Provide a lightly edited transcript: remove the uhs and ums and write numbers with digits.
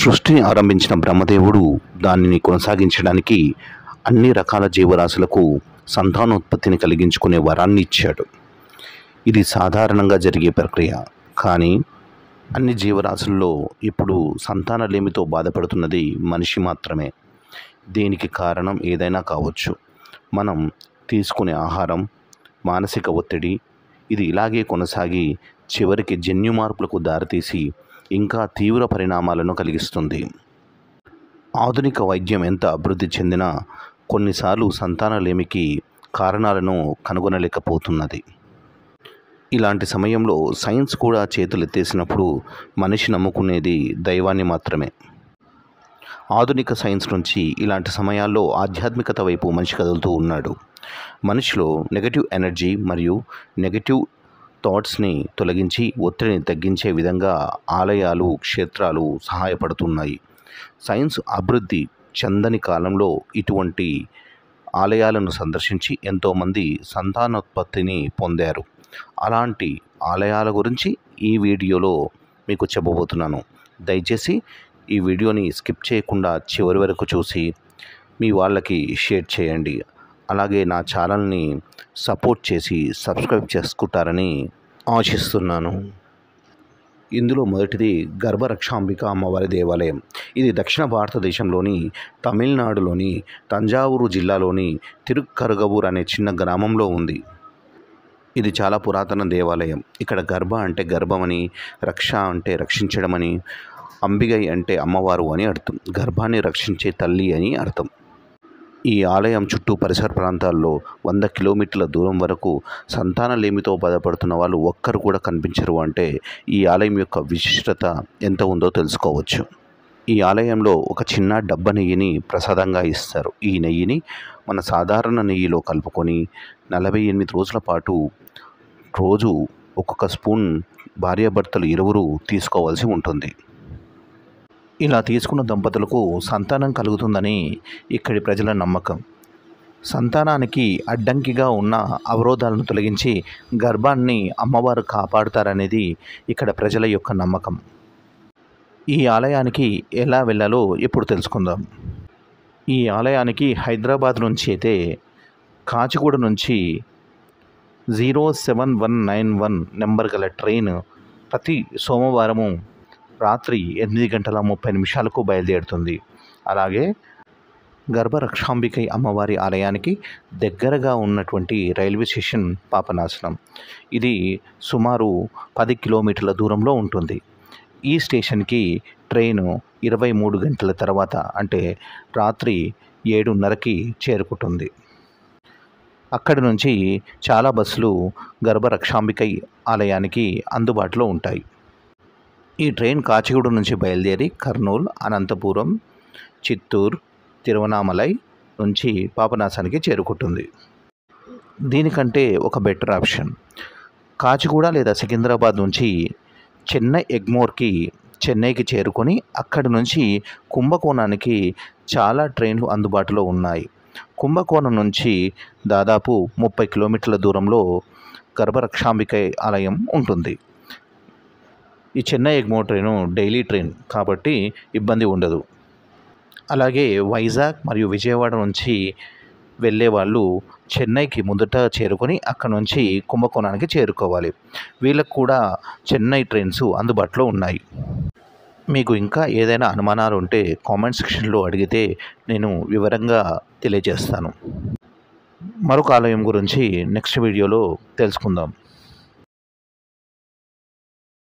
సృష్టిని ఆరంభించిన బ్రహ్మదేవుడు దానిని కొనసాగించడానికి అన్ని రకాల జీవరాశులకు సంతానోత్పత్తిని కలిగించుకునే వరాన్ని ఇచ్చాడు. ఇది సాధారణంగా జరిగే ప్రక్రియ. కానీ అన్ని జీవరాశుల్లో ఇప్పుడు సంతానలేమితో బాధపడుతున్నది మనిషి మాత్రమే. దీనికి కారణం ఏదైనా కావచ్చు. మనం తీసుకునే ఆహారం, మానసిక ఒత్తిడి, ఇది ఇలాగే కొనసాగి చివరికి జన్యు మార్పులకు దారితీసి ఇంకా తీవ్ర పరిణామాలను కలిగిస్తుంది. ఆధునిక వైద్యం ఎంత అభివృద్ధి చెందినా కొన్నిసార్లు సంతానలేమికి కారణాలను కనుగొనలేకపోతున్నది. ఇలాంటి సమయంలో సైన్స్ కూడా చేతులెత్తేసినప్పుడు మనిషి నమ్ముకునేది దైవాన్ని మాత్రమే. ఆధునిక సైన్స్ నుంచి ఇలాంటి సమయాల్లో ఆధ్యాత్మికత వైపు మనిషి కదులుతూ ఉన్నాడు. మనిషిలో నెగటివ్ ఎనర్జీ మరియు నెగటివ్ థాట్స్ని తొలగించి ఒత్తిడిని తగ్గించే విధంగా ఆలయాలు, క్షేత్రాలు సహాయపడుతున్నాయి. సైన్స్ అభివృద్ధి చెందని కాలంలో ఇటువంటి ఆలయాలను సందర్శించి ఎంతోమంది సంతానోత్పత్తిని పొందారు. అలాంటి ఆలయాల గురించి ఈ వీడియోలో మీకు చెప్పబోతున్నాను. దయచేసి ఈ వీడియోని స్కిప్ చేయకుండా చివరి వరకు చూసి మీ వాళ్ళకి షేర్ చేయండి. అలాగే నా ఛానల్ని సపోర్ట్ చేసి సబ్స్క్రైబ్ చేసుకుంటారని ఆశిస్తున్నాను. ఇందులో మొదటిది గర్భరక్షాంబిక అమ్మవారి దేవాలయం. ఇది దక్షిణ భారతదేశంలోని తమిళనాడులోని తంజావూరు జిల్లాలోని తిరుక్కరగవూర్ అనే చిన్న గ్రామంలో ఉంది. ఇది చాలా పురాతన దేవాలయం. ఇక్కడ గర్భ అంటే గర్భమని, రక్ష అంటే రక్షించడమని, అంబిగై అంటే అమ్మవారు అని అర్థం. గర్భాన్ని రక్షించే తల్లి అని అర్థం. ఈ ఆలయం చుట్టూ పరిసర ప్రాంతాల్లో 100 కిలోమీటర్ల దూరం వరకు సంతానలేమితో బాధపడుతున్న వాళ్ళు ఒక్కరు కూడా కనిపించరు అంటే ఈ ఆలయం యొక్క విశిష్టత ఎంత ఉందో తెలుసుకోవచ్చు. ఈ ఆలయంలో ఒక చిన్న డబ్బ నెయ్యిని ప్రసాదంగా ఇస్తారు. ఈ నెయ్యిని మన సాధారణ నెయ్యిలో కలుపుకొని 48 రోజుల పాటు రోజు ఒక్కొక్క స్పూన్ భార్యాభర్తలు ఇరువురు తీసుకోవాల్సి ఉంటుంది. ఇలా తీసుకున్న దంపతులకు సంతానం కలుగుతుందని ఇక్కడి ప్రజల నమ్మకం. సంతానానికి అడ్డంకిగా ఉన్న అవరోధాలను తొలగించి గర్భాన్ని అమ్మవారు కాపాడుతారనేది ఇక్కడ ప్రజల యొక్క నమ్మకం. ఈ ఆలయానికి ఎలా వెళ్ళాలో ఇప్పుడు తెలుసుకుందాం. ఈ ఆలయానికి హైదరాబాద్ నుంచి అయితే కాచిగూడ నుంచి 07191 నెంబర్ గల ట్రైన్ ప్రతి సోమవారము రాత్రి 8:30 బయలుదేరుతుంది. అలాగే గర్భరక్షాంబికై అమ్మవారి ఆలయానికి దగ్గరగా ఉన్నటువంటి రైల్వే స్టేషన్ పాపనాశనం. ఇది సుమారు 10 కిలోమీటర్ల దూరంలో ఉంటుంది. ఈ స్టేషన్కి ట్రైను 23 గంటల తర్వాత అంటే రాత్రి 7:30కి చేరుకుంటుంది. అక్కడి నుంచి చాలా బస్సులు గర్భరక్షాంబికై ఆలయానికి అందుబాటులో ఉంటాయి. ఈ ట్రైన్ కాచిగూడ నుంచి బయలుదేరి కర్నూలు, అనంతపురం, చిత్తూరు, తిరువనామలై నుంచి పాపనాశానికి చేరుకుంటుంది. దీనికంటే ఒక బెటర్ ఆప్షన్ కాచిగూడ లేదా సికింద్రాబాద్ నుంచి చెన్నై ఎగ్మోర్కి చెన్నైకి చేరుకొని అక్కడి నుంచి కుంభకోణానికి చాలా ట్రైన్లు అందుబాటులో ఉన్నాయి. కుంభకోణం నుంచి దాదాపు 30 కిలోమీటర్ల దూరంలో గర్భరక్షాంబికై ఆలయం ఉంటుంది. ఈ Chennai Egmore train daily train కాబట్టి ఇబ్బంది ఉండదు. అలాగే వైజాగ్ మరియు విజయవాడ నుంచి వెళ్ళే వాళ్ళు చెన్నైకి మొదట చేరుకొని అక్కడ నుంచి కుంభకోణానికి చేరుకోవాలి. వీళ్ళకు కూడా చెన్నై ట్రైన్స్ అందుబాటులో ఉన్నాయి. మీకు ఇంకా ఏదైనా అనుమానాలు ఉంటే కామెంట్ సెక్షన్లో అడిగితే నేను వివరంగా తెలియజేస్తాను. మరొక ఆలయం గురించి నెక్స్ట్ వీడియోలో తెలుసుకుందాం.